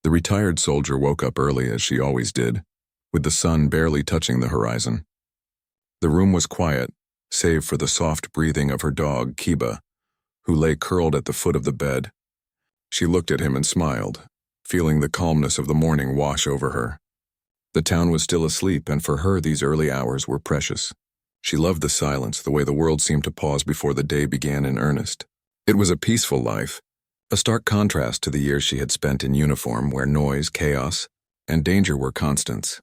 The retired soldier woke up early as she always did, with the sun barely touching the horizon. The room was quiet, save for the soft breathing of her dog, Kiba, who lay curled at the foot of the bed. She looked at him and smiled, feeling the calmness of the morning wash over her. The town was still asleep, and for her these early hours were precious. She loved the silence, the way the world seemed to pause before the day began in earnest. It was a peaceful life, a stark contrast to the years she had spent in uniform where noise, chaos, and danger were constants.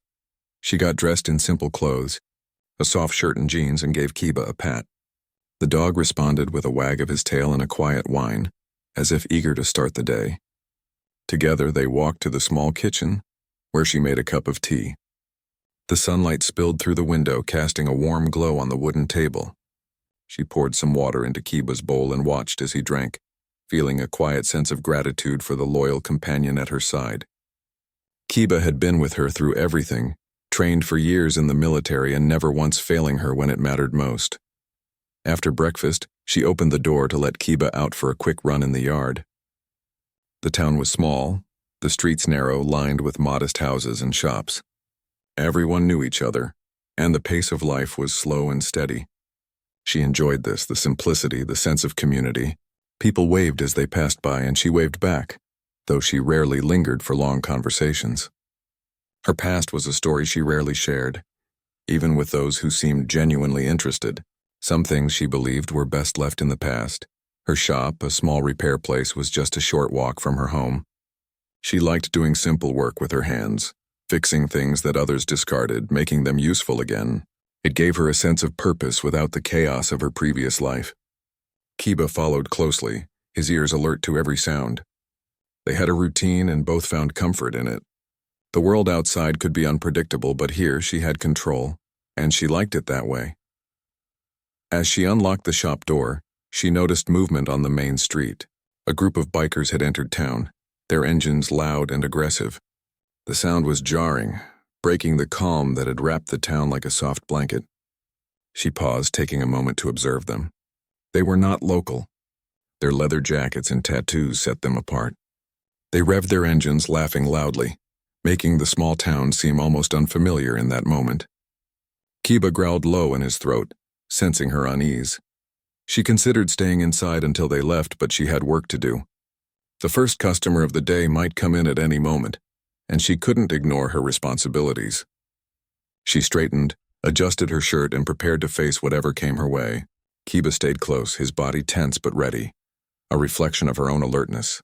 She got dressed in simple clothes, a soft shirt and jeans, and gave Kiba a pat. The dog responded with a wag of his tail and a quiet whine, as if eager to start the day. Together they walked to the small kitchen, where she made a cup of tea. The sunlight spilled through the window, casting a warm glow on the wooden table. She poured some water into Kiba's bowl and watched as he drank, feeling a quiet sense of gratitude for the loyal companion at her side. Kiba had been with her through everything, trained for years in the military and never once failing her when it mattered most. After breakfast, she opened the door to let Kiba out for a quick run in the yard. The town was small, the streets narrow, lined with modest houses and shops. Everyone knew each other, and the pace of life was slow and steady. She enjoyed this, the simplicity, the sense of community. People waved as they passed by, and she waved back, though she rarely lingered for long conversations. Her past was a story she rarely shared, even with those who seemed genuinely interested. Some things she believed were best left in the past. Her shop, a small repair place, was just a short walk from her home. She liked doing simple work with her hands, fixing things that others discarded, making them useful again. It gave her a sense of purpose without the chaos of her previous life. Kiba followed closely, his ears alert to every sound. They had a routine and both found comfort in it. The world outside could be unpredictable, but here she had control, and she liked it that way. As she unlocked the shop door, she noticed movement on the main street. A group of bikers had entered town, their engines loud and aggressive. The sound was jarring, breaking the calm that had wrapped the town like a soft blanket. She paused, taking a moment to observe them. They were not local. Their leather jackets and tattoos set them apart. They revved their engines, laughing loudly, making the small town seem almost unfamiliar in that moment. Kiba growled low in his throat, sensing her unease. She considered staying inside until they left, but she had work to do. The first customer of the day might come in at any moment, and she couldn't ignore her responsibilities. She straightened, adjusted her shirt, and prepared to face whatever came her way. Kiba stayed close, his body tense but ready, a reflection of her own alertness.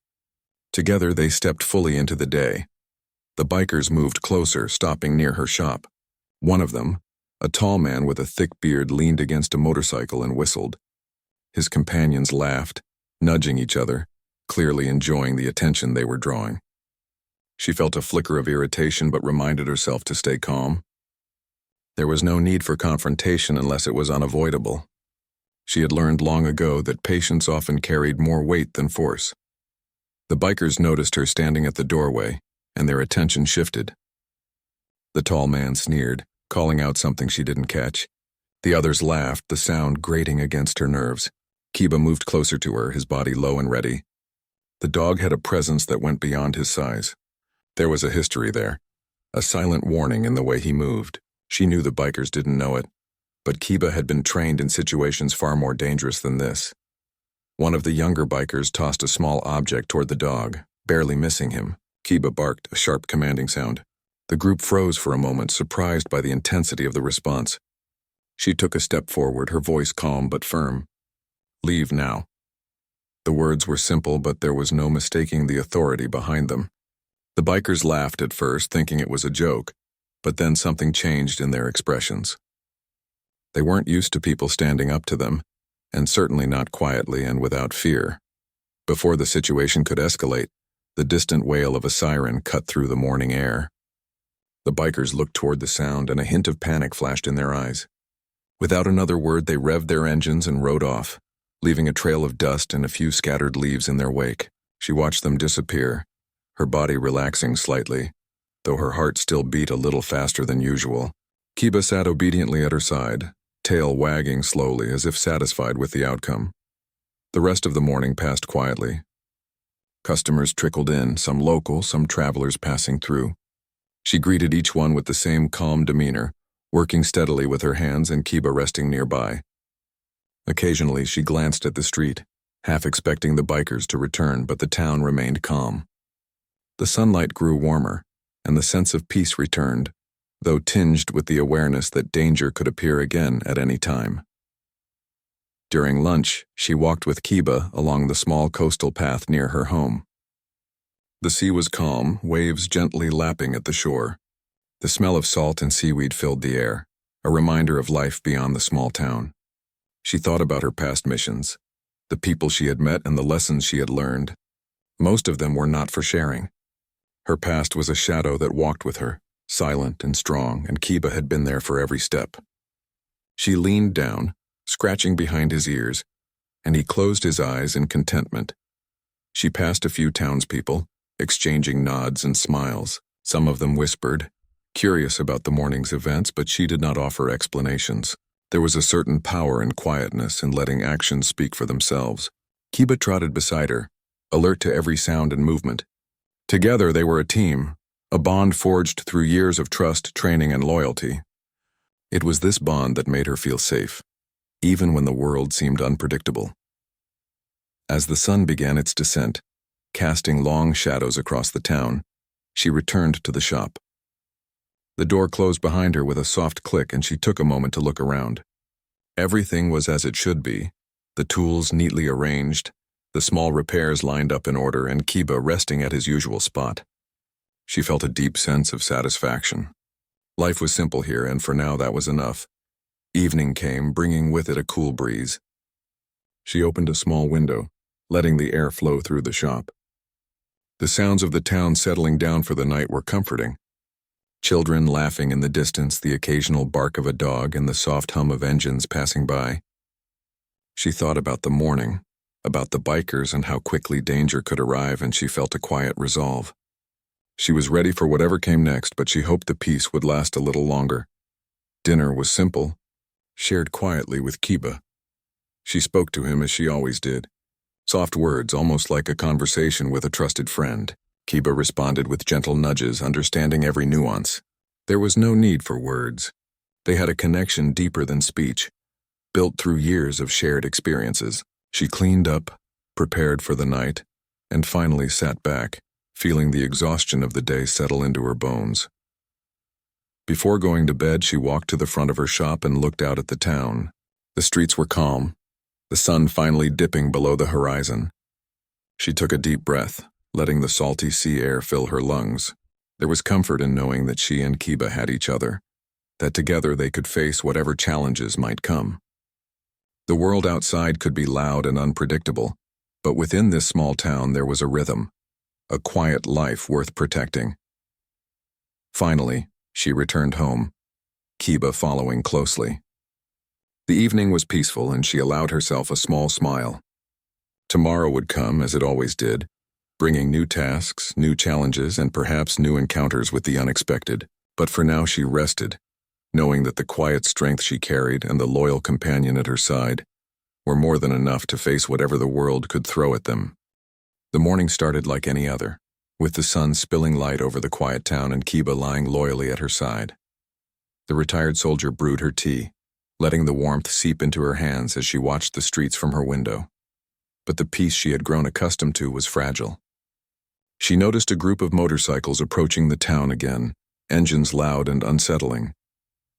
Together they stepped fully into the day. The bikers moved closer, stopping near her shop. One of them, a tall man with a thick beard, leaned against a motorcycle and whistled. His companions laughed, nudging each other, clearly enjoying the attention they were drawing. She felt a flicker of irritation but reminded herself to stay calm. There was no need for confrontation unless it was unavoidable. She had learned long ago that patience often carried more weight than force. The bikers noticed her standing at the doorway, and their attention shifted. The tall man sneered, calling out something she didn't catch. The others laughed, the sound grating against her nerves. Kiba moved closer to her, his body low and ready. The dog had a presence that went beyond his size. There was a history there, a silent warning in the way he moved. She knew the bikers didn't know it, but Kiba had been trained in situations far more dangerous than this. One of the younger bikers tossed a small object toward the dog, barely missing him. Kiba barked, a sharp, commanding sound. The group froze for a moment, surprised by the intensity of the response. She took a step forward, her voice calm but firm. "Leave now." The words were simple, but there was no mistaking the authority behind them. The bikers laughed at first, thinking it was a joke, but then something changed in their expressions. They weren't used to people standing up to them, and certainly not quietly and without fear. Before the situation could escalate, the distant wail of a siren cut through the morning air. The bikers looked toward the sound, and a hint of panic flashed in their eyes. Without another word, they revved their engines and rode off, leaving a trail of dust and a few scattered leaves in their wake. She watched them disappear, her body relaxing slightly, though her heart still beat a little faster than usual. Kiba sat obediently at her side, tail wagging slowly as if satisfied with the outcome. The rest of the morning passed quietly. Customers trickled in, some local, some travelers passing through. She greeted each one with the same calm demeanor, working steadily with her hands and Kiba resting nearby. Occasionally, she glanced at the street, half expecting the bikers to return, but the town remained calm. The sunlight grew warmer, and the sense of peace returned, though tinged with the awareness that danger could appear again at any time. During lunch, she walked with Kiba along the small coastal path near her home. The sea was calm, waves gently lapping at the shore. The smell of salt and seaweed filled the air, a reminder of life beyond the small town. She thought about her past missions, the people she had met and the lessons she had learned. Most of them were not for sharing. Her past was a shadow that walked with her, silent and strong, and Kiba had been there for every step. She leaned down, scratching behind his ears, and he closed his eyes in contentment. She passed a few townspeople, exchanging nods and smiles. Some of them whispered, curious about the morning's events, but she did not offer explanations. There was a certain power and quietness in letting actions speak for themselves. Kiba trotted beside her, alert to every sound and movement. Together they were a team, a bond forged through years of trust, training, and loyalty. It was this bond that made her feel safe, even when the world seemed unpredictable. As the sun began its descent, casting long shadows across the town, she returned to the shop. The door closed behind her with a soft click, and she took a moment to look around. Everything was as it should be, the tools neatly arranged, the small repairs lined up in order, and Kiba resting at his usual spot. She felt a deep sense of satisfaction. Life was simple here, and for now that was enough. Evening came, bringing with it a cool breeze. She opened a small window, letting the air flow through the shop. The sounds of the town settling down for the night were comforting. Children laughing in the distance, the occasional bark of a dog, and the soft hum of engines passing by. She thought about the morning, about the bikers and how quickly danger could arrive, and she felt a quiet resolve. She was ready for whatever came next, but she hoped the peace would last a little longer. Dinner was simple, shared quietly with Kiba. She spoke to him as she always did. Soft words, almost like a conversation with a trusted friend. Kiba responded with gentle nudges, understanding every nuance. There was no need for words. They had a connection deeper than speech, built through years of shared experiences. She cleaned up, prepared for the night, and finally sat back, feeling the exhaustion of the day settle into her bones. Before going to bed, she walked to the front of her shop and looked out at the town. The streets were calm, the sun finally dipping below the horizon. She took a deep breath, letting the salty sea air fill her lungs. There was comfort in knowing that she and Kiba had each other, that together they could face whatever challenges might come. The world outside could be loud and unpredictable, but within this small town there was a rhythm, a quiet life worth protecting. Finally, she returned home, Kiba following closely. The evening was peaceful, and she allowed herself a small smile. Tomorrow would come, as it always did, bringing new tasks, new challenges, and perhaps new encounters with the unexpected. But for now she rested, knowing that the quiet strength she carried and the loyal companion at her side were more than enough to face whatever the world could throw at them. The morning started like any other, with the sun spilling light over the quiet town and Kiba lying loyally at her side. The retired soldier brewed her tea, letting the warmth seep into her hands as she watched the streets from her window. But the peace she had grown accustomed to was fragile. She noticed a group of motorcycles approaching the town again, engines loud and unsettling.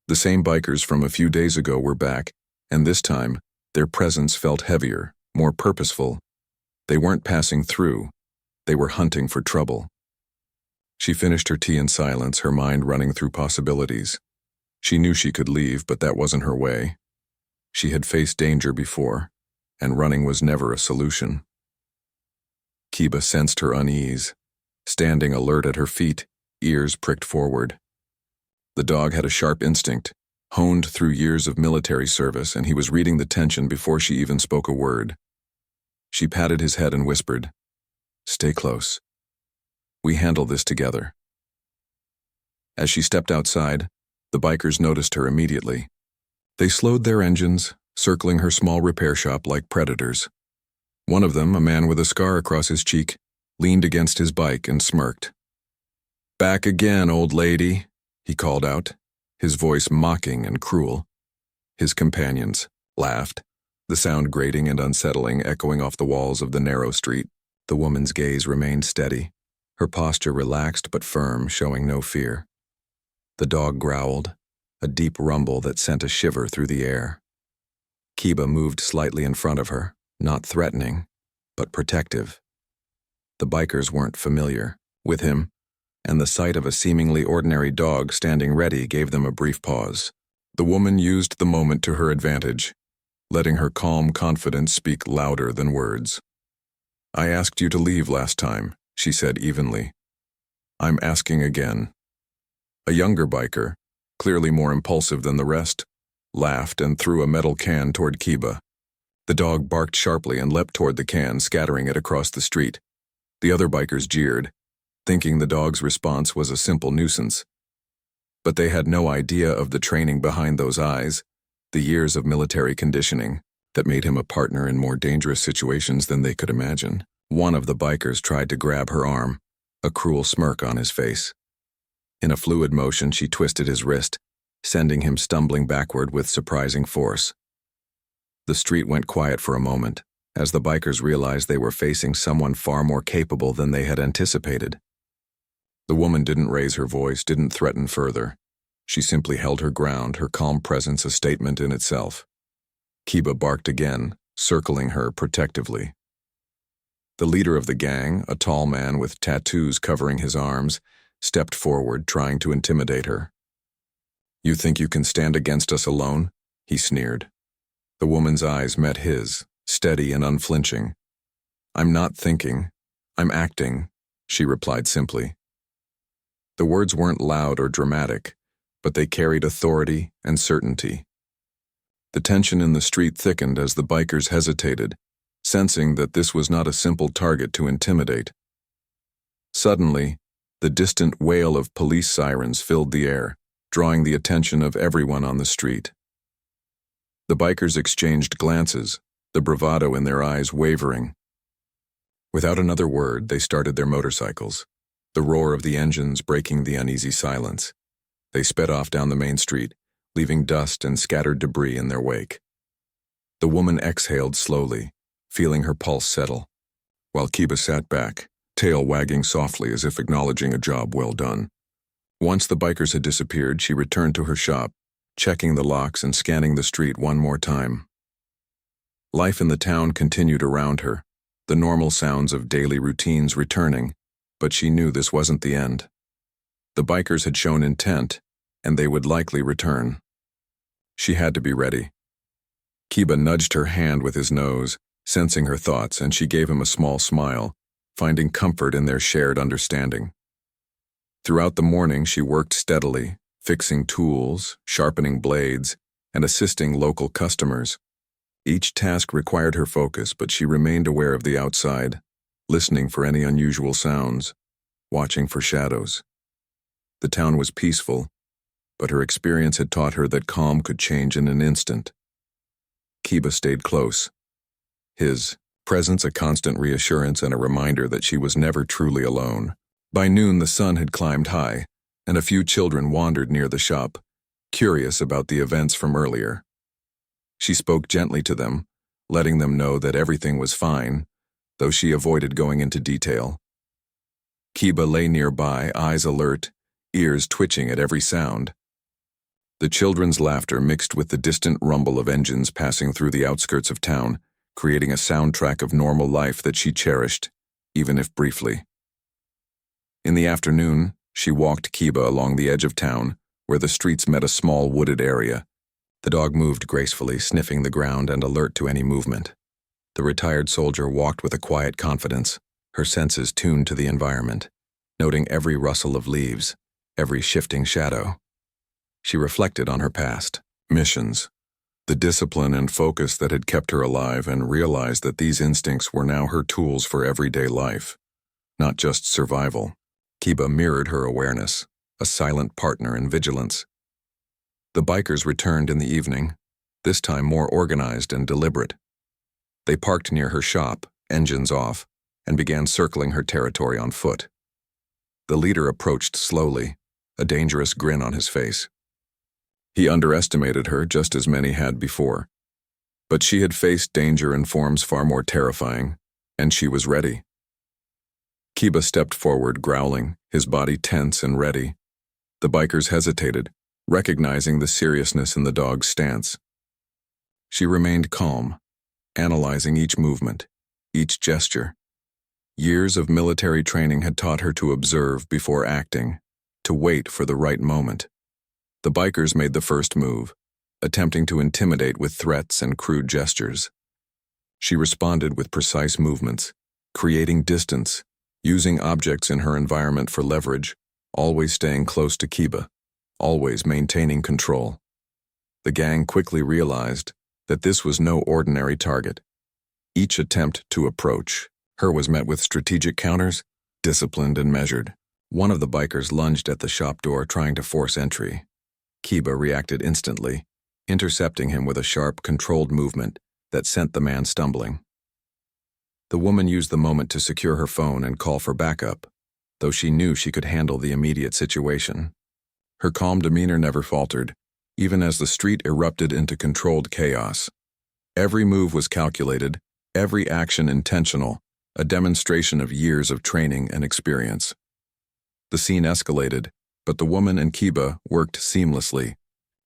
The same bikers from a few days ago were back, and this time, their presence felt heavier, more purposeful. They weren't passing through, they were hunting for trouble. She finished her tea in silence, her mind running through possibilities. She knew she could leave, but that wasn't her way. She had faced danger before, and running was never a solution. Kiba sensed her unease, standing alert at her feet, ears pricked forward. The dog had a sharp instinct, honed through years of military service, and he was reading the tension before she even spoke a word. She patted his head and whispered, "Stay close. We handle this together." As she stepped outside, the bikers noticed her immediately. They slowed their engines, circling her small repair shop like predators. One of them, a man with a scar across his cheek, leaned against his bike and smirked. "Back again, old lady," he called out, his voice mocking and cruel. His companions laughed, the sound grating and unsettling echoing off the walls of the narrow street. The woman's gaze remained steady, her posture relaxed but firm, showing no fear. The dog growled, a deep rumble that sent a shiver through the air. Kiba moved slightly in front of her, not threatening, but protective. The bikers weren't familiar with him, and the sight of a seemingly ordinary dog standing ready gave them a brief pause. The woman used the moment to her advantage, letting her calm confidence speak louder than words. "I asked you to leave last time," she said evenly. "I'm asking again." A younger biker, clearly more impulsive than the rest, laughed and threw a metal can toward Kiba. The dog barked sharply and leapt toward the can, scattering it across the street. The other bikers jeered, thinking the dog's response was a simple nuisance. But they had no idea of the training behind those eyes, the years of military conditioning that made him a partner in more dangerous situations than they could imagine. One of the bikers tried to grab her arm, a cruel smirk on his face. In a fluid motion, she twisted his wrist, sending him stumbling backward with surprising force. The street went quiet for a moment, as the bikers realized they were facing someone far more capable than they had anticipated. The woman didn't raise her voice, didn't threaten further. She simply held her ground, her calm presence a statement in itself. Kiba barked again, circling her protectively. The leader of the gang, a tall man with tattoos covering his arms, stepped forward, trying to intimidate her. "You think you can stand against us alone?" he sneered. The woman's eyes met his, steady and unflinching. "I'm not thinking, I'm acting," she replied simply. The words weren't loud or dramatic, but they carried authority and certainty. The tension in the street thickened as the bikers hesitated, sensing that this was not a simple target to intimidate. Suddenly, the distant wail of police sirens filled the air, drawing the attention of everyone on the street. The bikers exchanged glances, the bravado in their eyes wavering. Without another word, they started their motorcycles, the roar of the engines breaking the uneasy silence. They sped off down the main street, leaving dust and scattered debris in their wake. The woman exhaled slowly, feeling her pulse settle, while Kiba sat back, tail wagging softly as if acknowledging a job well done. Once the bikers had disappeared, she returned to her shop, checking the locks and scanning the street one more time. Life in the town continued around her, the normal sounds of daily routines returning, but she knew this wasn't the end. The bikers had shown intent, and they would likely return. She had to be ready. Kiba nudged her hand with his nose, sensing her thoughts, and she gave him a small smile, finding comfort in their shared understanding. Throughout the morning, she worked steadily, fixing tools, sharpening blades, and assisting local customers. Each task required her focus, but she remained aware of the outside, listening for any unusual sounds, watching for shadows. The town was peaceful, but her experience had taught her that calm could change in an instant. Kiba stayed close, his presence a constant reassurance and a reminder that she was never truly alone. By noon, the sun had climbed high, and a few children wandered near the shop, curious about the events from earlier. She spoke gently to them, letting them know that everything was fine, though she avoided going into detail. Kiba lay nearby, eyes alert, ears twitching at every sound. The children's laughter mixed with the distant rumble of engines passing through the outskirts of town, creating a soundtrack of normal life that she cherished, even if briefly. In the afternoon, she walked Kiba along the edge of town, where the streets met a small wooded area. The dog moved gracefully, sniffing the ground and alert to any movement. The retired soldier walked with a quiet confidence, her senses tuned to the environment, noting every rustle of leaves, every shifting shadow. She reflected on her past missions, the discipline and focus that had kept her alive, and realized that these instincts were now her tools for everyday life, not just survival. Kiba mirrored her awareness, a silent partner in vigilance. The bikers returned in the evening, this time more organized and deliberate. They parked near her shop, engines off, and began circling her territory on foot. The leader approached slowly, a dangerous grin on his face. He underestimated her just as many had before. But she had faced danger in forms far more terrifying, and she was ready. Kiba stepped forward, growling, his body tense and ready. The bikers hesitated, recognizing the seriousness in the dog's stance. She remained calm, analyzing each movement, each gesture. Years of military training had taught her to observe before acting, to wait for the right moment. The bikers made the first move, attempting to intimidate with threats and crude gestures. She responded with precise movements, creating distance, using objects in her environment for leverage, always staying close to Kiba, always maintaining control. The gang quickly realized that this was no ordinary target. Each attempt to approach her was met with strategic counters, disciplined and measured. One of the bikers lunged at the shop door, trying to force entry. Kiba reacted instantly, intercepting him with a sharp, controlled movement that sent the man stumbling. The woman used the moment to secure her phone and call for backup, though she knew she could handle the immediate situation. Her calm demeanor never faltered, even as the street erupted into controlled chaos. Every move was calculated, every action intentional, a demonstration of years of training and experience. The scene escalated, but the woman and Kiba worked seamlessly,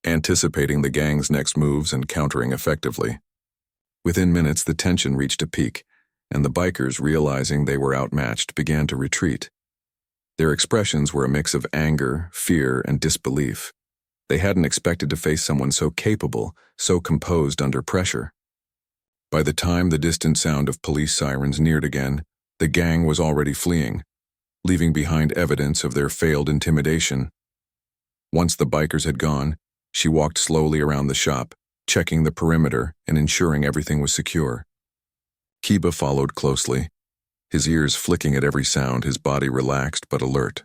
anticipating the gang's next moves and countering effectively. Within minutes, the tension reached a peak, and the bikers, realizing they were outmatched, began to retreat. Their expressions were a mix of anger, fear, and disbelief. They hadn't expected to face someone so capable, so composed under pressure. By the time the distant sound of police sirens neared again, the gang was already fleeing, leaving behind evidence of their failed intimidation. Once the bikers had gone, she walked slowly around the shop, checking the perimeter and ensuring everything was secure. Kiba followed closely, his ears flicking at every sound, his body relaxed but alert.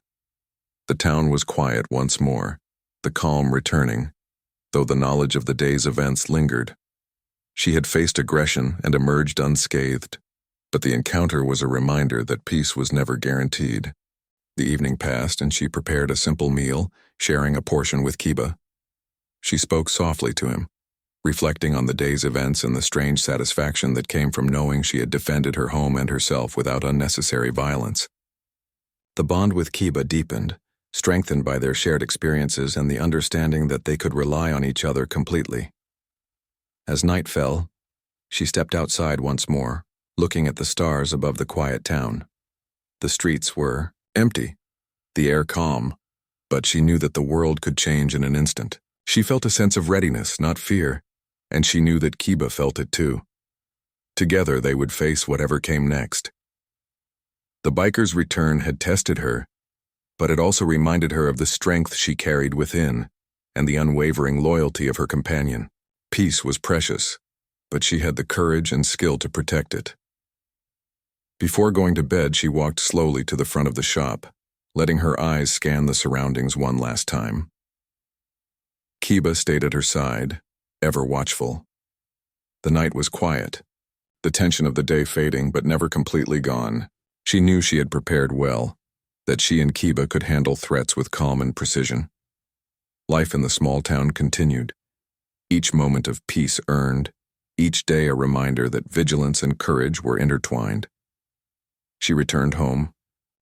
The town was quiet once more, the calm returning, though the knowledge of the day's events lingered. She had faced aggression and emerged unscathed, but the encounter was a reminder that peace was never guaranteed. The evening passed and she prepared a simple meal, sharing a portion with Kiba. She spoke softly to him, reflecting on the day's events and the strange satisfaction that came from knowing she had defended her home and herself without unnecessary violence. The bond with Kiba deepened, strengthened by their shared experiences and the understanding that they could rely on each other completely. As night fell, she stepped outside once more, looking at the stars above the quiet town. The streets were empty, the air calm, but she knew that the world could change in an instant. She felt a sense of readiness, not fear, and she knew that Kiba felt it too. Together they would face whatever came next. The biker's return had tested her, but it also reminded her of the strength she carried within and the unwavering loyalty of her companion. Peace was precious, but she had the courage and skill to protect it. Before going to bed, she walked slowly to the front of the shop, letting her eyes scan the surroundings one last time. Kiba stayed at her side, ever watchful. The night was quiet, the tension of the day fading but never completely gone. She knew she had prepared well, that she and Kiba could handle threats with calm and precision. Life in the small town continued, each moment of peace earned, each day a reminder that vigilance and courage were intertwined. She returned home,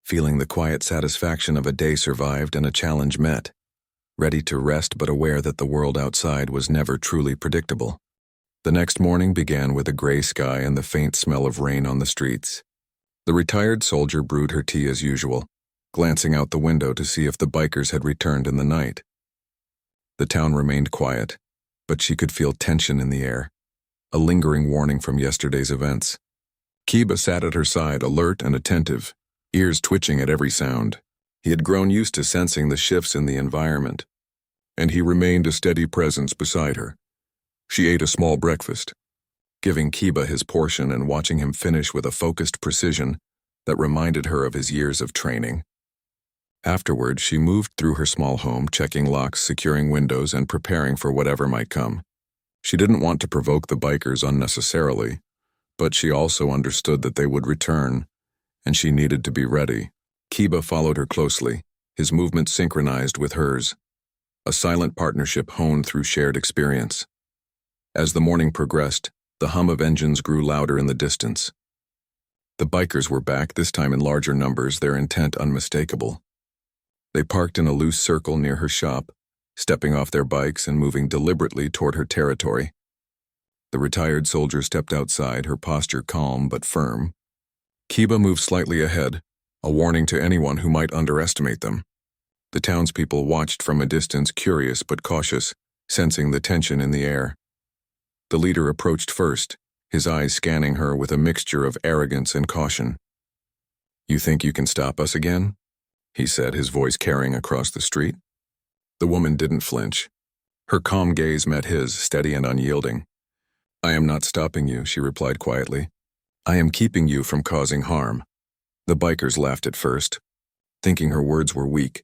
feeling the quiet satisfaction of a day survived and a challenge met, ready to rest but aware that the world outside was never truly predictable. The next morning began with a gray sky and the faint smell of rain on the streets. The retired soldier brewed her tea as usual, glancing out the window to see if the bikers had returned in the night. The town remained quiet, but she could feel tension in the air, a lingering warning from yesterday's events. Kiba sat at her side, alert and attentive, ears twitching at every sound. He had grown used to sensing the shifts in the environment, and he remained a steady presence beside her. She ate a small breakfast, giving Kiba his portion and watching him finish with a focused precision that reminded her of his years of training. Afterward, she moved through her small home, checking locks, securing windows, and preparing for whatever might come. She didn't want to provoke the bikers unnecessarily, but she also understood that they would return, and she needed to be ready. Kiba followed her closely, his movements synchronized with hers, a silent partnership honed through shared experience. As the morning progressed, the hum of engines grew louder in the distance. The bikers were back, this time in larger numbers, their intent unmistakable. They parked in a loose circle near her shop, stepping off their bikes and moving deliberately toward her territory. The retired soldier stepped outside, her posture calm but firm. Kiba moved slightly ahead, a warning to anyone who might underestimate them. The townspeople watched from a distance, curious but cautious, sensing the tension in the air. The leader approached first, his eyes scanning her with a mixture of arrogance and caution. "You think you can stop us again?" he said, his voice carrying across the street. The woman didn't flinch. Her calm gaze met his, steady and unyielding. "I am not stopping you," she replied quietly. "I am keeping you from causing harm." The bikers laughed at first, thinking her words were weak,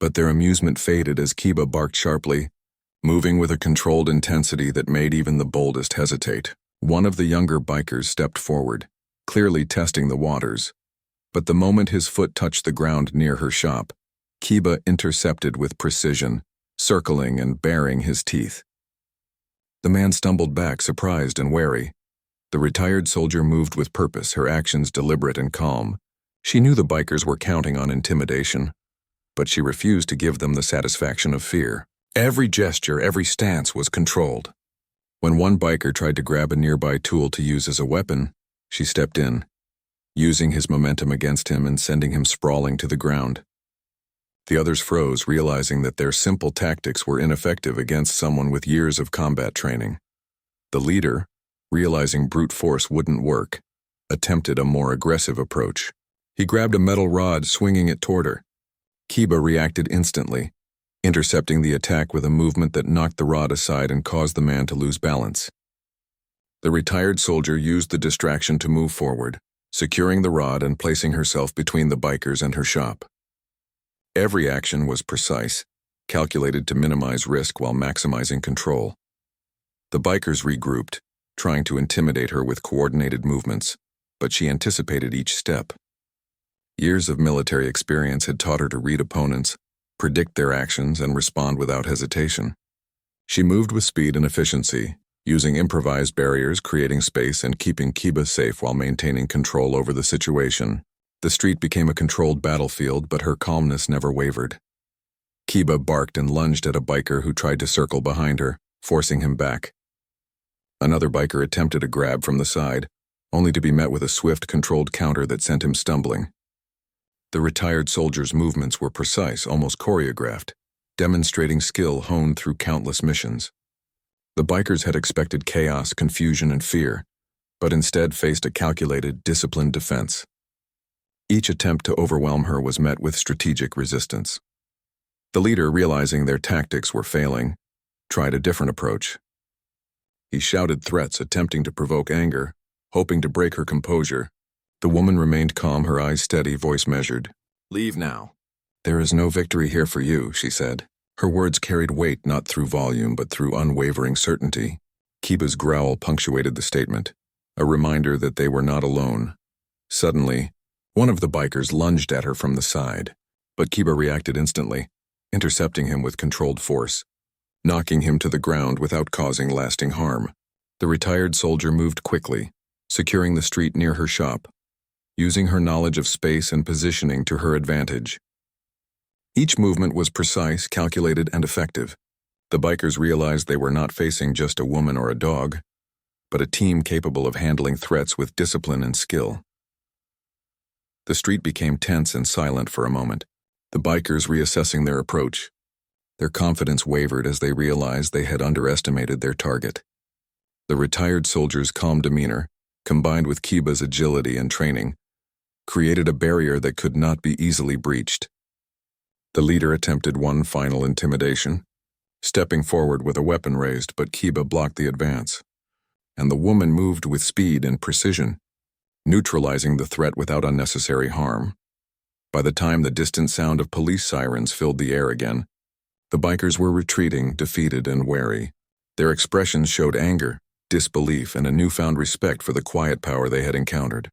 but their amusement faded as Kiba barked sharply, moving with a controlled intensity that made even the boldest hesitate. One of the younger bikers stepped forward, clearly testing the waters, but the moment his foot touched the ground near her shop, Kiba intercepted with precision, circling and baring his teeth. The man stumbled back, surprised and wary. The retired soldier moved with purpose, her actions deliberate and calm. She knew the bikers were counting on intimidation, but she refused to give them the satisfaction of fear. Every gesture, every stance was controlled. When one biker tried to grab a nearby tool to use as a weapon, she stepped in, using his momentum against him and sending him sprawling to the ground. The others froze, realizing that their simple tactics were ineffective against someone with years of combat training. The leader, realizing brute force wouldn't work, attempted a more aggressive approach. He grabbed a metal rod, swinging it toward her. Kiba reacted instantly, intercepting the attack with a movement that knocked the rod aside and caused the man to lose balance. The retired soldier used the distraction to move forward, securing the rod and placing herself between the bikers and her shop. Every action was precise, calculated to minimize risk while maximizing control. The bikers regrouped, trying to intimidate her with coordinated movements, but she anticipated each step. Years of military experience had taught her to read opponents, predict their actions, and respond without hesitation. She moved with speed and efficiency, using improvised barriers, creating space, and keeping Kiba safe while maintaining control over the situation. The street became a controlled battlefield, but her calmness never wavered. Kiba barked and lunged at a biker who tried to circle behind her, forcing him back. Another biker attempted a grab from the side, only to be met with a swift, controlled counter that sent him stumbling. The retired soldier's movements were precise, almost choreographed, demonstrating skill honed through countless missions. The bikers had expected chaos, confusion, and fear, but instead faced a calculated, disciplined defense. Each attempt to overwhelm her was met with strategic resistance. The leader, realizing their tactics were failing, tried a different approach. He shouted threats, attempting to provoke anger, hoping to break her composure. The woman remained calm, her eyes steady, voice measured. "Leave now." "There is no victory here for you," she said. Her words carried weight not through volume but through unwavering certainty. Kiba's growl punctuated the statement, a reminder that they were not alone. Suddenly, one of the bikers lunged at her from the side, but Kiba reacted instantly, intercepting him with controlled force, knocking him to the ground without causing lasting harm. The retired soldier moved quickly, securing the street near her shop, using her knowledge of space and positioning to her advantage. Each movement was precise, calculated, and effective. The bikers realized they were not facing just a woman or a dog, but a team capable of handling threats with discipline and skill. The street became tense and silent for a moment, the bikers reassessing their approach. Their confidence wavered as they realized they had underestimated their target. The retired soldier's calm demeanor, combined with Kiba's agility and training, created a barrier that could not be easily breached. The leader attempted one final intimidation, stepping forward with a weapon raised, but Kiba blocked the advance. And the woman moved with speed and precision, neutralizing the threat without unnecessary harm. By the time the distant sound of police sirens filled the air again, the bikers were retreating, defeated and wary. Their expressions showed anger, disbelief, and a newfound respect for the quiet power they had encountered.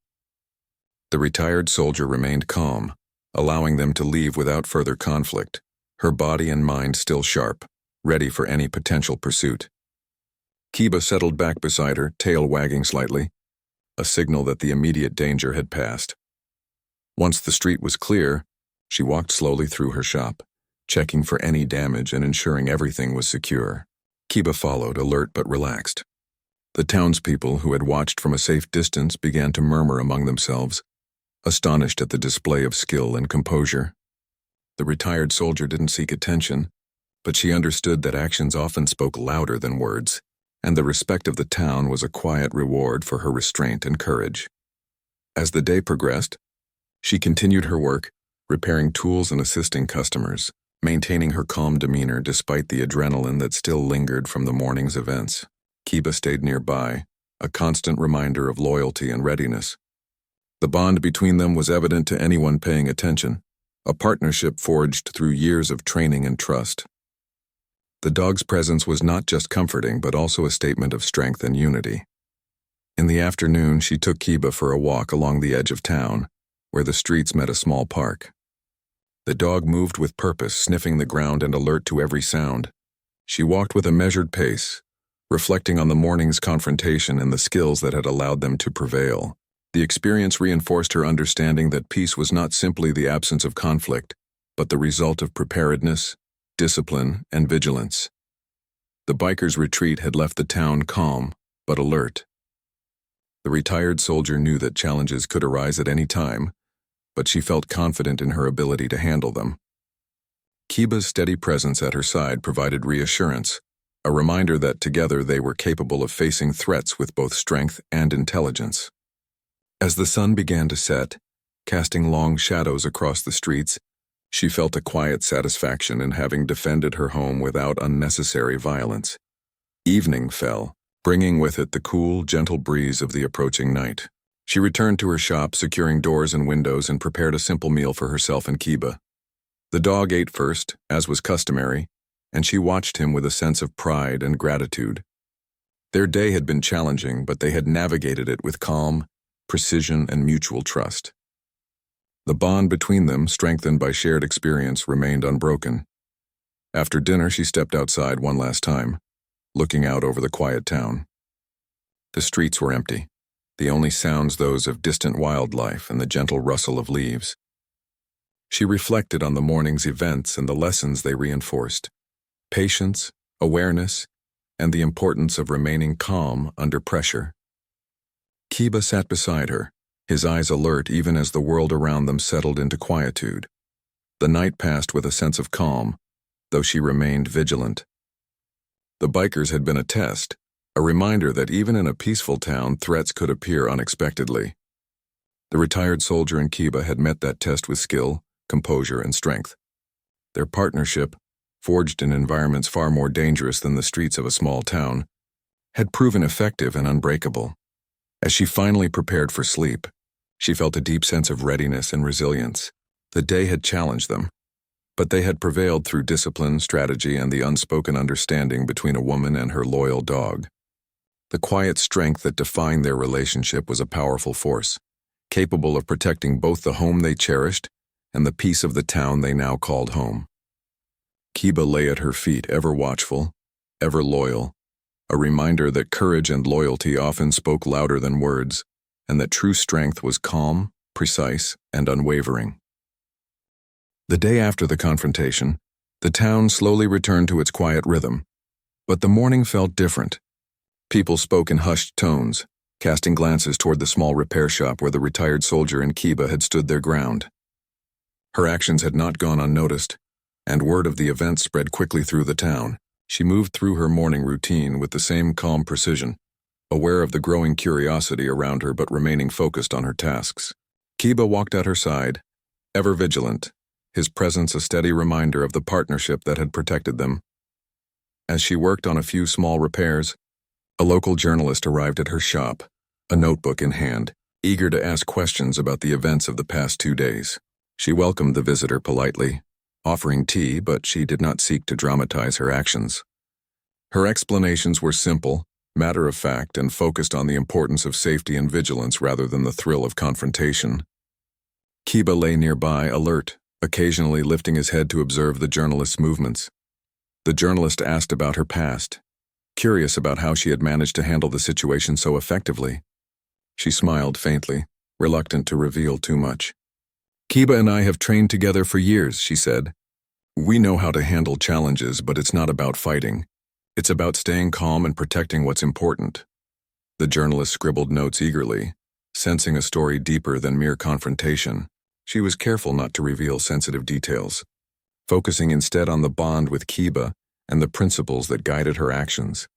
The retired soldier remained calm, allowing them to leave without further conflict, her body and mind still sharp, ready for any potential pursuit. Kiba settled back beside her, tail wagging slightly, a signal that the immediate danger had passed. Once the street was clear, she walked slowly through her shop, checking for any damage and ensuring everything was secure. Kiba followed, alert but relaxed. The townspeople who had watched from a safe distance began to murmur among themselves, astonished at the display of skill and composure. The retired soldier didn't seek attention, but she understood that actions often spoke louder than words, and the respect of the town was a quiet reward for her restraint and courage. As the day progressed, she continued her work, repairing tools and assisting customers, maintaining her calm demeanor despite the adrenaline that still lingered from the morning's events. Kiba stayed nearby, a constant reminder of loyalty and readiness. The bond between them was evident to anyone paying attention, a partnership forged through years of training and trust. The dog's presence was not just comforting but also a statement of strength and unity. In the afternoon, she took Kiba for a walk along the edge of town, where the streets met a small park. The dog moved with purpose, sniffing the ground and alert to every sound. She walked with a measured pace, reflecting on the morning's confrontation and the skills that had allowed them to prevail. The experience reinforced her understanding that peace was not simply the absence of conflict, but the result of preparedness, discipline, and vigilance. The biker's retreat had left the town calm, but alert. The retired soldier knew that challenges could arise at any time, but she felt confident in her ability to handle them. Kiba's steady presence at her side provided reassurance, a reminder that together they were capable of facing threats with both strength and intelligence. As the sun began to set, casting long shadows across the streets, she felt a quiet satisfaction in having defended her home without unnecessary violence. Evening fell, bringing with it the cool, gentle breeze of the approaching night. She returned to her shop, securing doors and windows, and prepared a simple meal for herself and Kiba. The dog ate first, as was customary, and she watched him with a sense of pride and gratitude. Their day had been challenging, but they had navigated it with calm, precision, and mutual trust. The bond between them, strengthened by shared experience, remained unbroken. After dinner, she stepped outside one last time, looking out over the quiet town. The streets were empty, the only sounds those of distant wildlife and the gentle rustle of leaves. She reflected on the morning's events and the lessons they reinforced: patience, awareness, and the importance of remaining calm under pressure. Kiba sat beside her, his eyes alert even as the world around them settled into quietude. The night passed with a sense of calm, though she remained vigilant. The bikers had been a test, a reminder that even in a peaceful town, threats could appear unexpectedly. The retired soldier and Kiba had met that test with skill, composure, and strength. Their partnership, forged in environments far more dangerous than the streets of a small town, had proven effective and unbreakable. As she finally prepared for sleep, she felt a deep sense of readiness and resilience. The day had challenged them, but they had prevailed through discipline, strategy, and the unspoken understanding between a woman and her loyal dog. The quiet strength that defined their relationship was a powerful force, capable of protecting both the home they cherished and the peace of the town they now called home. Kiba lay at her feet, ever watchful, ever loyal, a reminder that courage and loyalty often spoke louder than words, and that true strength was calm, precise, and unwavering. The day after the confrontation, the town slowly returned to its quiet rhythm, but the morning felt different. People spoke in hushed tones, casting glances toward the small repair shop where the retired soldier and Kiba had stood their ground. Her actions had not gone unnoticed, and word of the event spread quickly through the town. She moved through her morning routine with the same calm precision, aware of the growing curiosity around her but remaining focused on her tasks. Kiba walked at her side, ever vigilant, his presence a steady reminder of the partnership that had protected them. As she worked on a few small repairs, a local journalist arrived at her shop, a notebook in hand, eager to ask questions about the events of the past 2 days. She welcomed the visitor politely, offering tea, but she did not seek to dramatize her actions. Her explanations were simple, matter-of-fact, and focused on the importance of safety and vigilance rather than the thrill of confrontation. Kiba lay nearby, alert, occasionally lifting his head to observe the journalist's movements. The journalist asked about her past, curious about how she had managed to handle the situation so effectively. She smiled faintly, reluctant to reveal too much. "Kiba and I have trained together for years," she said. "We know how to handle challenges, but it's not about fighting. It's about staying calm and protecting what's important." The journalist scribbled notes eagerly, sensing a story deeper than mere confrontation. She was careful not to reveal sensitive details, focusing instead on the bond with Kiba and the principles that guided her actions.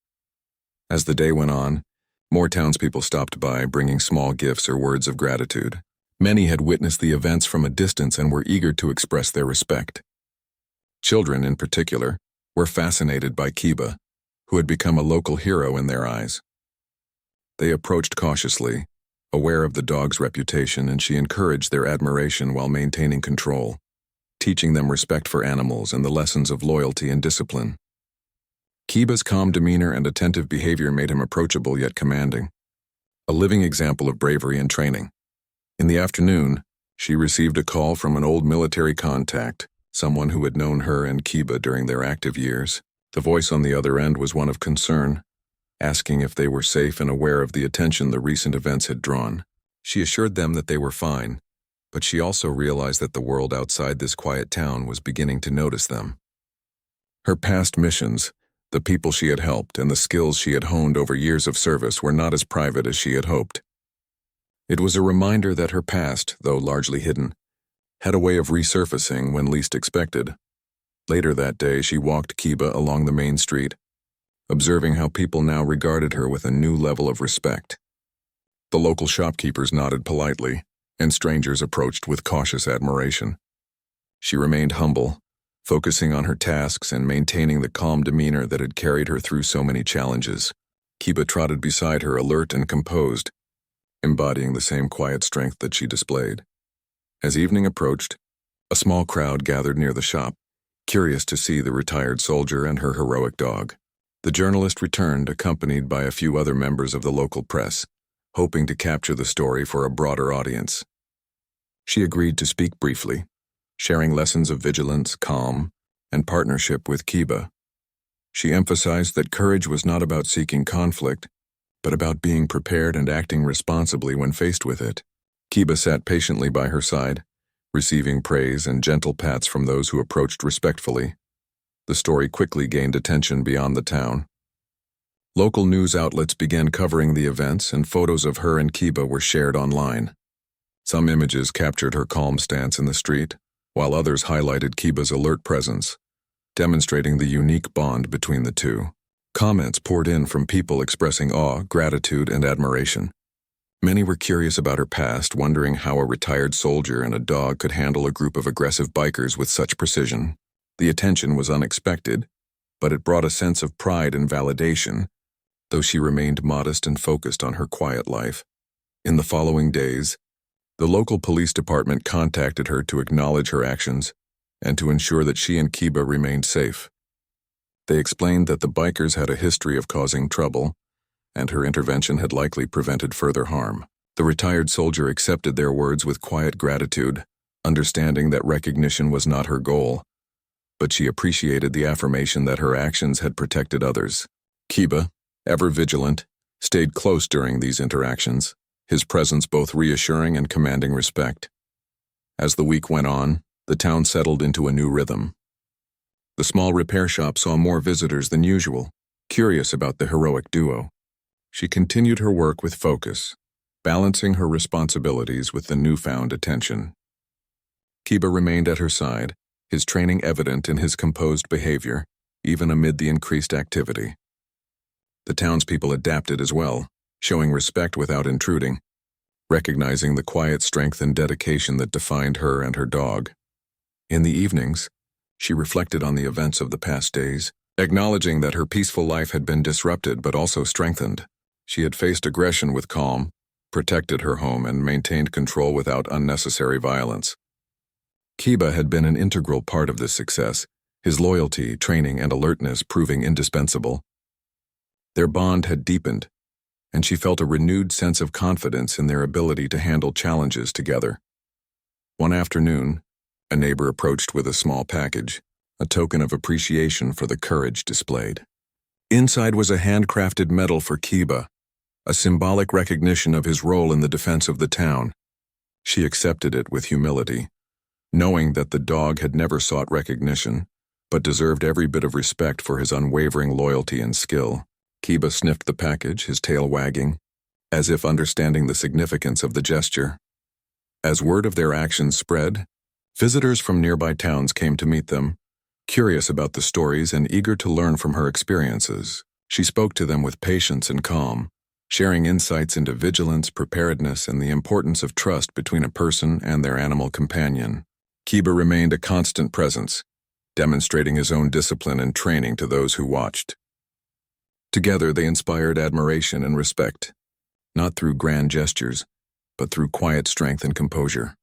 As the day went on, more townspeople stopped by, bringing small gifts or words of gratitude. Many had witnessed the events from a distance and were eager to express their respect. Children, in particular, were fascinated by Kiba, who had become a local hero in their eyes. They approached cautiously, aware of the dog's reputation, and she encouraged their admiration while maintaining control, teaching them respect for animals and the lessons of loyalty and discipline. Kiba's calm demeanor and attentive behavior made him approachable yet commanding, a living example of bravery and training. In the afternoon, she received a call from an old military contact, someone who had known her and Kiba during their active years. The voice on the other end was one of concern, asking if they were safe and aware of the attention the recent events had drawn. She assured them that they were fine, but she also realized that the world outside this quiet town was beginning to notice them. Her past missions, the people she had helped, and the skills she had honed over years of service were not as private as she had hoped. It was a reminder that her past, though largely hidden, had a way of resurfacing when least expected. Later that day, she walked Kiba along the main street, observing how people now regarded her with a new level of respect. The local shopkeepers nodded politely, and strangers approached with cautious admiration. She remained humble, focusing on her tasks and maintaining the calm demeanor that had carried her through so many challenges. Kiba trotted beside her, alert and composed, embodying the same quiet strength that she displayed. As evening approached, a small crowd gathered near the shop, curious to see the retired soldier and her heroic dog. The journalist returned, accompanied by a few other members of the local press, hoping to capture the story for a broader audience. She agreed to speak briefly, sharing lessons of vigilance, calm, and partnership with Kiba. She emphasized that courage was not about seeking conflict, but about being prepared and acting responsibly when faced with it. Kiba sat patiently by her side, receiving praise and gentle pats from those who approached respectfully. The story quickly gained attention beyond the town. Local news outlets began covering the events, and photos of her and Kiba were shared online. Some images captured her calm stance in the street, while others highlighted Kiba's alert presence, demonstrating the unique bond between the two. Comments poured in from people expressing awe, gratitude, and admiration. Many were curious about her past, wondering how a retired soldier and a dog could handle a group of aggressive bikers with such precision. The attention was unexpected, but it brought a sense of pride and validation, though she remained modest and focused on her quiet life. In the following days, the local police department contacted her to acknowledge her actions and to ensure that she and Kiba remained safe. They explained that the bikers had a history of causing trouble, and her intervention had likely prevented further harm. The retired soldier accepted their words with quiet gratitude, understanding that recognition was not her goal, but she appreciated the affirmation that her actions had protected others. Kiba, ever vigilant, stayed close during these interactions, his presence both reassuring and commanding respect. As the week went on, the town settled into a new rhythm. The small repair shop saw more visitors than usual, curious about the heroic duo. She continued her work with focus, balancing her responsibilities with the newfound attention. Kiba remained at her side, his training evident in his composed behavior, even amid the increased activity. The townspeople adapted as well, showing respect without intruding, recognizing the quiet strength and dedication that defined her and her dog. In the evenings, she reflected on the events of the past days, acknowledging that her peaceful life had been disrupted but also strengthened. She had faced aggression with calm, protected her home, and maintained control without unnecessary violence. Kiba had been an integral part of this success, his loyalty, training, and alertness proving indispensable. Their bond had deepened, and she felt a renewed sense of confidence in their ability to handle challenges together. One afternoon, a neighbor approached with a small package, a token of appreciation for the courage displayed. Inside was a handcrafted medal for Kiba, a symbolic recognition of his role in the defense of the town. She accepted it with humility, knowing that the dog had never sought recognition, but deserved every bit of respect for his unwavering loyalty and skill. Kiba sniffed the package, his tail wagging, as if understanding the significance of the gesture. As word of their actions spread, visitors from nearby towns came to meet them, curious about the stories and eager to learn from her experiences. She spoke to them with patience and calm, sharing insights into vigilance, preparedness, and the importance of trust between a person and their animal companion. Kiba remained a constant presence, demonstrating his own discipline and training to those who watched. Together they inspired admiration and respect, not through grand gestures, but through quiet strength and composure.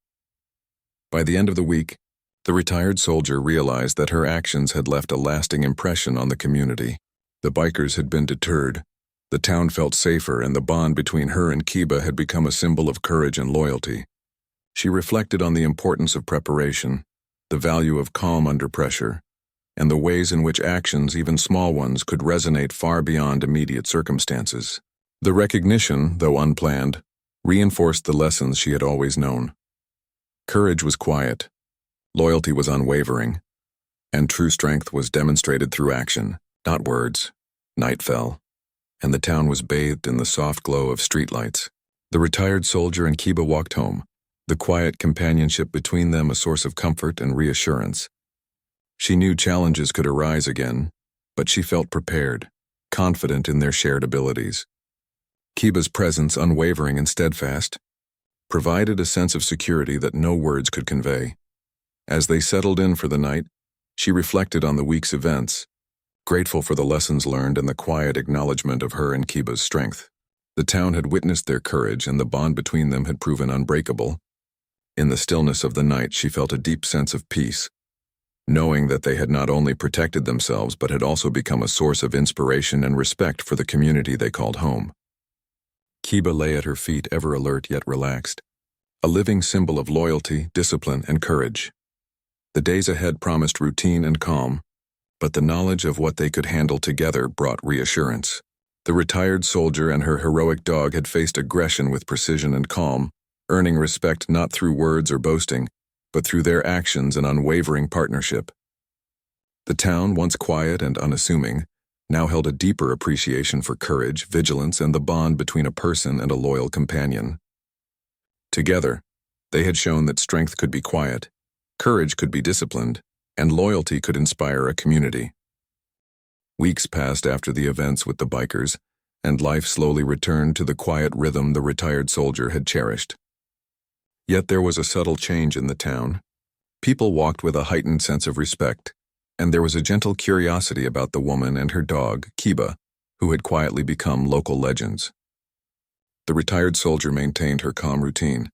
By the end of the week, the retired soldier realized that her actions had left a lasting impression on the community. The bikers had been deterred, the town felt safer, and the bond between her and Kiba had become a symbol of courage and loyalty. She reflected on the importance of preparation, the value of calm under pressure, and the ways in which actions, even small ones, could resonate far beyond immediate circumstances. The recognition, though unplanned, reinforced the lessons she had always known. Courage was quiet, loyalty was unwavering, and true strength was demonstrated through action, not words. Night fell, and the town was bathed in the soft glow of streetlights. The retired soldier and Kiba walked home, the quiet companionship between them a source of comfort and reassurance. She knew challenges could arise again, but she felt prepared, confident in their shared abilities. Kiba's presence, unwavering and steadfast, provided a sense of security that no words could convey. As they settled in for the night, she reflected on the week's events, grateful for the lessons learned and the quiet acknowledgement of her and Kiba's strength. The town had witnessed their courage, and the bond between them had proven unbreakable. In the stillness of the night, she felt a deep sense of peace, knowing that they had not only protected themselves but had also become a source of inspiration and respect for the community they called home. Kiba lay at her feet, ever alert yet relaxed, a living symbol of loyalty, discipline, and courage. The days ahead promised routine and calm, but the knowledge of what they could handle together brought reassurance. The retired soldier and her heroic dog had faced aggression with precision and calm, earning respect not through words or boasting, but through their actions and unwavering partnership. The town, once quiet and unassuming, now held a deeper appreciation for courage, vigilance, and the bond between a person and a loyal companion. Together, they had shown that strength could be quiet, courage could be disciplined, and loyalty could inspire a community. Weeks passed after the events with the bikers, and life slowly returned to the quiet rhythm the retired soldier had cherished. Yet there was a subtle change in the town. People walked with a heightened sense of respect, and there was a gentle curiosity about the woman and her dog, Kiba, who had quietly become local legends. The retired soldier maintained her calm routine,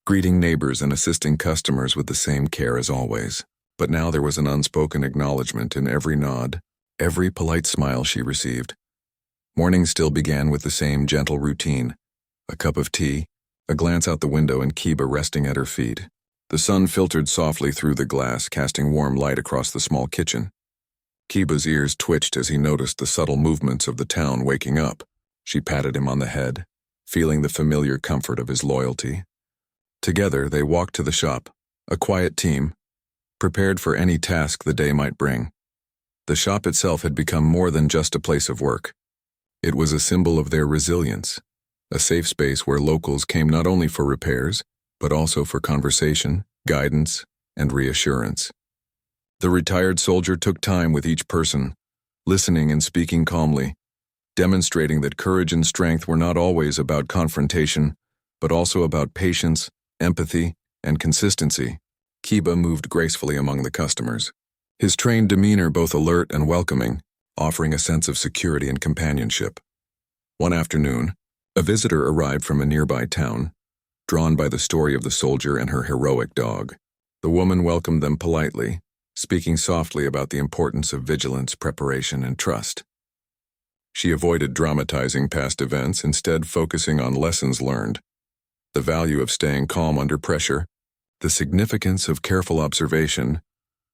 greeting neighbors and assisting customers with the same care as always. But now there was an unspoken acknowledgement in every nod, every polite smile she received. Morning still began with the same gentle routine: a cup of tea, a glance out the window, and Kiba resting at her feet. The sun filtered softly through the glass, casting warm light across the small kitchen. Kiba's ears twitched as he noticed the subtle movements of the town waking up. She patted him on the head, feeling the familiar comfort of his loyalty. Together they walked to the shop, a quiet team, prepared for any task the day might bring. The shop itself had become more than just a place of work. It was a symbol of their resilience, a safe space where locals came not only for repairs, but also for conversation, guidance, and reassurance. The retired soldier took time with each person, listening and speaking calmly, demonstrating that courage and strength were not always about confrontation, but also about patience, empathy, and consistency. Kiba moved gracefully among the customers, his trained demeanor both alert and welcoming, offering a sense of security and companionship. One afternoon, a visitor arrived from a nearby town, drawn by the story of the soldier and her heroic dog. The woman welcomed them politely, speaking softly about the importance of vigilance, preparation, and trust. She avoided dramatizing past events, instead focusing on lessons learned, the value of staying calm under pressure, the significance of careful observation,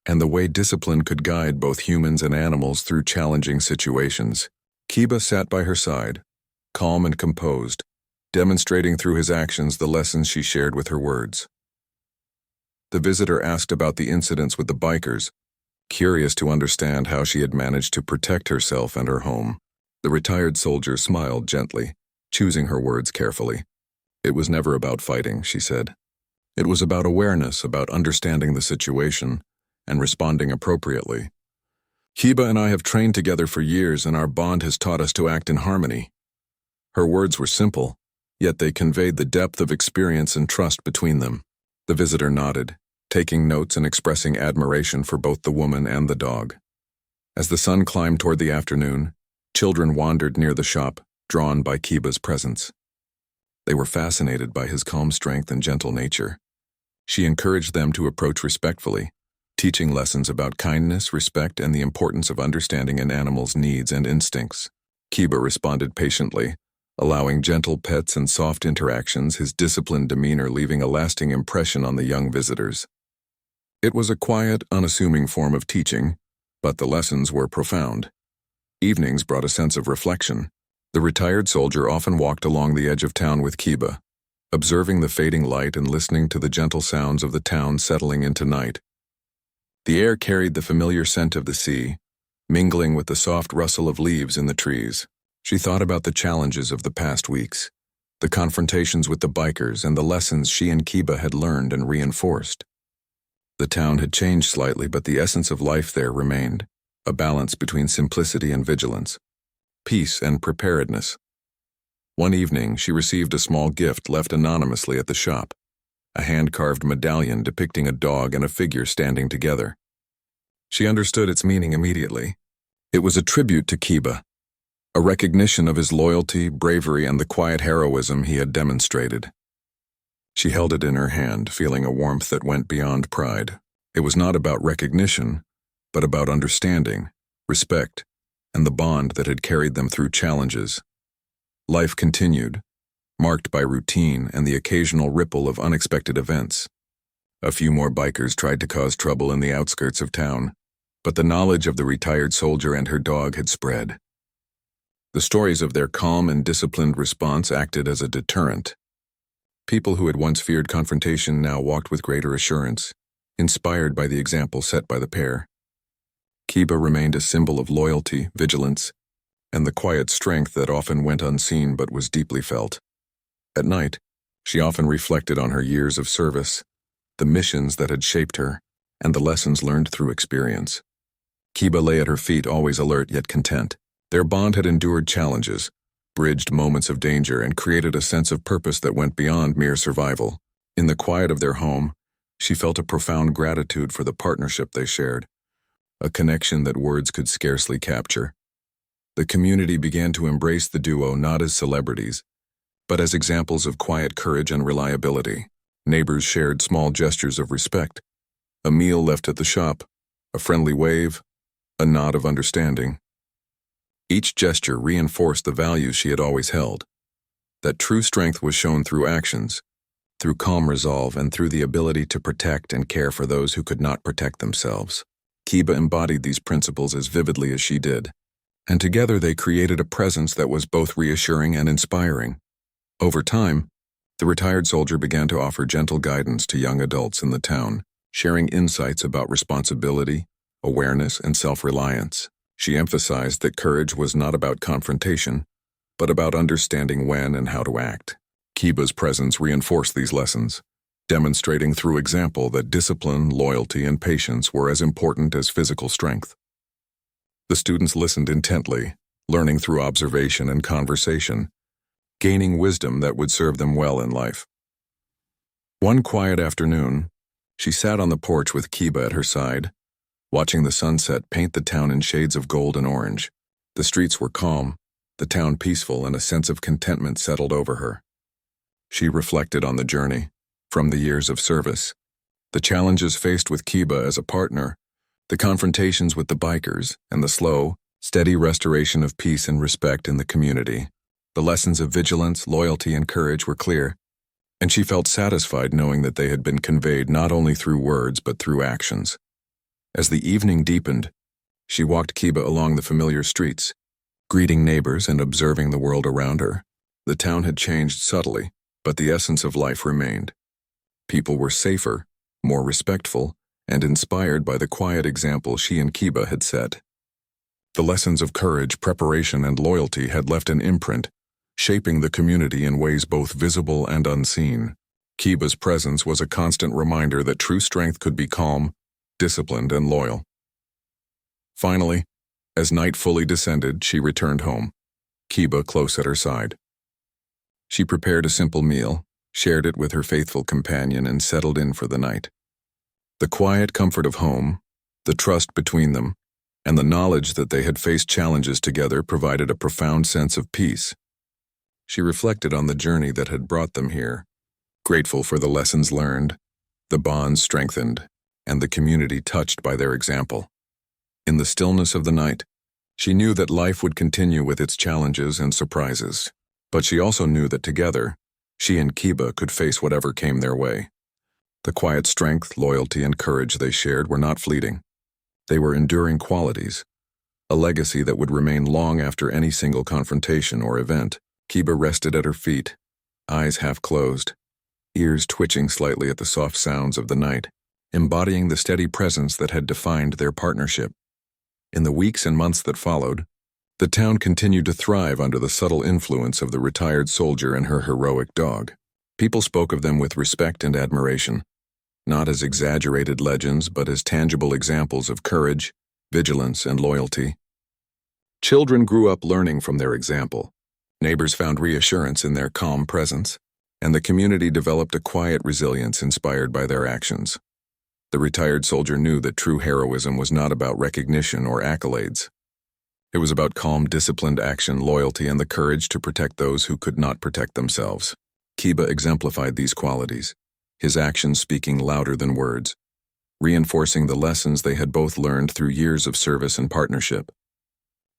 and the way discipline could guide both humans and animals through challenging situations. Kiba sat by her side, calm and composed, demonstrating through his actions the lessons she shared with her words. The visitor asked about the incidents with the bikers, curious to understand how she had managed to protect herself and her home. The retired soldier smiled gently, choosing her words carefully. "It was never about fighting," she said. "It was about awareness, about understanding the situation, and responding appropriately. Kiba and I have trained together for years, and our bond has taught us to act in harmony." Her words were simple, yet they conveyed the depth of experience and trust between them. The visitor nodded, taking notes and expressing admiration for both the woman and the dog. As the sun climbed toward the afternoon, children wandered near the shop, drawn by Kiba's presence. They were fascinated by his calm strength and gentle nature. She encouraged them to approach respectfully, teaching lessons about kindness, respect, and the importance of understanding an animal's needs and instincts. Kiba responded patiently, allowing gentle pets and soft interactions, his disciplined demeanor leaving a lasting impression on the young visitors. It was a quiet, unassuming form of teaching, but the lessons were profound. Evenings brought a sense of reflection. The retired soldier often walked along the edge of town with Kiba, observing the fading light and listening to the gentle sounds of the town settling into night. The air carried the familiar scent of the sea, mingling with the soft rustle of leaves in the trees. She thought about the challenges of the past weeks, the confrontations with the bikers, and the lessons she and Kiba had learned and reinforced. The town had changed slightly, but the essence of life there remained, a balance between simplicity and vigilance, peace and preparedness. One evening, she received a small gift left anonymously at the shop, a hand-carved medallion depicting a dog and a figure standing together. She understood its meaning immediately. It was a tribute to Kiba, a recognition of his loyalty, bravery, and the quiet heroism he had demonstrated. She held it in her hand, feeling a warmth that went beyond pride. It was not about recognition, but about understanding, respect, and the bond that had carried them through challenges. Life continued, marked by routine and the occasional ripple of unexpected events. A few more bikers tried to cause trouble in the outskirts of town, but the knowledge of the retired soldier and her dog had spread. The stories of their calm and disciplined response acted as a deterrent. People who had once feared confrontation now walked with greater assurance, inspired by the example set by the pair. Kiba remained a symbol of loyalty, vigilance, and the quiet strength that often went unseen but was deeply felt. At night, she often reflected on her years of service, the missions that had shaped her, and the lessons learned through experience. Kiba lay at her feet, always alert yet content. Their bond had endured challenges, bridged moments of danger, and created a sense of purpose that went beyond mere survival. In the quiet of their home, she felt a profound gratitude for the partnership they shared, a connection that words could scarcely capture. The community began to embrace the duo not as celebrities, but as examples of quiet courage and reliability. Neighbors shared small gestures of respect, a meal left at the shop, a friendly wave, a nod of understanding. Each gesture reinforced the values she had always held, that true strength was shown through actions, through calm resolve, and through the ability to protect and care for those who could not protect themselves. Kiba embodied these principles as vividly as she did, and together they created a presence that was both reassuring and inspiring. Over time, the retired soldier began to offer gentle guidance to young adults in the town, sharing insights about responsibility, awareness, and self-reliance. She emphasized that courage was not about confrontation, but about understanding when and how to act. Kiba's presence reinforced these lessons, demonstrating through example that discipline, loyalty, and patience were as important as physical strength. The students listened intently, learning through observation and conversation, gaining wisdom that would serve them well in life. One quiet afternoon, she sat on the porch with Kiba at her side, watching the sunset paint the town in shades of gold and orange. The streets were calm, the town peaceful, and a sense of contentment settled over her. She reflected on the journey, from the years of service, the challenges faced with Kiba as a partner, the confrontations with the bikers, and the slow, steady restoration of peace and respect in the community. The lessons of vigilance, loyalty, and courage were clear, and she felt satisfied knowing that they had been conveyed not only through words but through actions. As the evening deepened, she walked Kiba along the familiar streets, greeting neighbors and observing the world around her. The town had changed subtly, but the essence of life remained. People were safer, more respectful, and inspired by the quiet example she and Kiba had set. The lessons of courage, preparation, and loyalty had left an imprint, shaping the community in ways both visible and unseen. Kiba's presence was a constant reminder that true strength could be calm, disciplined, and loyal. Finally, as night fully descended, she returned home, Kiba close at her side. She prepared a simple meal, shared it with her faithful companion, and settled in for the night. The quiet comfort of home, the trust between them, and the knowledge that they had faced challenges together provided a profound sense of peace. She reflected on the journey that had brought them here, grateful for the lessons learned, the bonds strengthened, and the community touched by their example. In the stillness of the night, she knew that life would continue with its challenges and surprises, but she also knew that together, she and Kiba could face whatever came their way. The quiet strength, loyalty, and courage they shared were not fleeting. They were enduring qualities, a legacy that would remain long after any single confrontation or event. Kiba rested at her feet, eyes half closed, ears twitching slightly at the soft sounds of the night, embodying the steady presence that had defined their partnership. In the weeks and months that followed, the town continued to thrive under the subtle influence of the retired soldier and her heroic dog. People spoke of them with respect and admiration, not as exaggerated legends but as tangible examples of courage, vigilance, and loyalty. Children grew up learning from their example. Neighbors found reassurance in their calm presence, and the community developed a quiet resilience inspired by their actions. The retired soldier knew that true heroism was not about recognition or accolades. It was about calm, disciplined action, loyalty, and the courage to protect those who could not protect themselves. Kiba exemplified these qualities, his actions speaking louder than words, reinforcing the lessons they had both learned through years of service and partnership.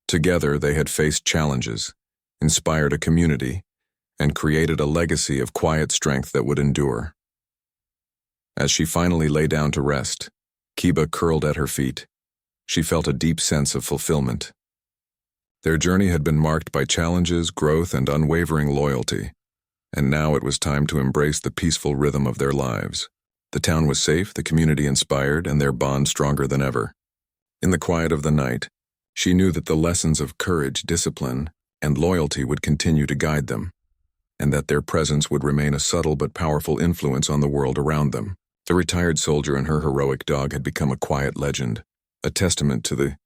Together, they had faced challenges, inspired a community, and created a legacy of quiet strength that would endure. As she finally lay down to rest, Kiba curled at her feet. She felt a deep sense of fulfillment. Their journey had been marked by challenges, growth, and unwavering loyalty, and now it was time to embrace the peaceful rhythm of their lives. The town was safe, the community inspired, and their bond stronger than ever. In the quiet of the night, she knew that the lessons of courage, discipline, and loyalty would continue to guide them, and that their presence would remain a subtle but powerful influence on the world around them. The retired soldier and her heroic dog had become a quiet legend, a testament to the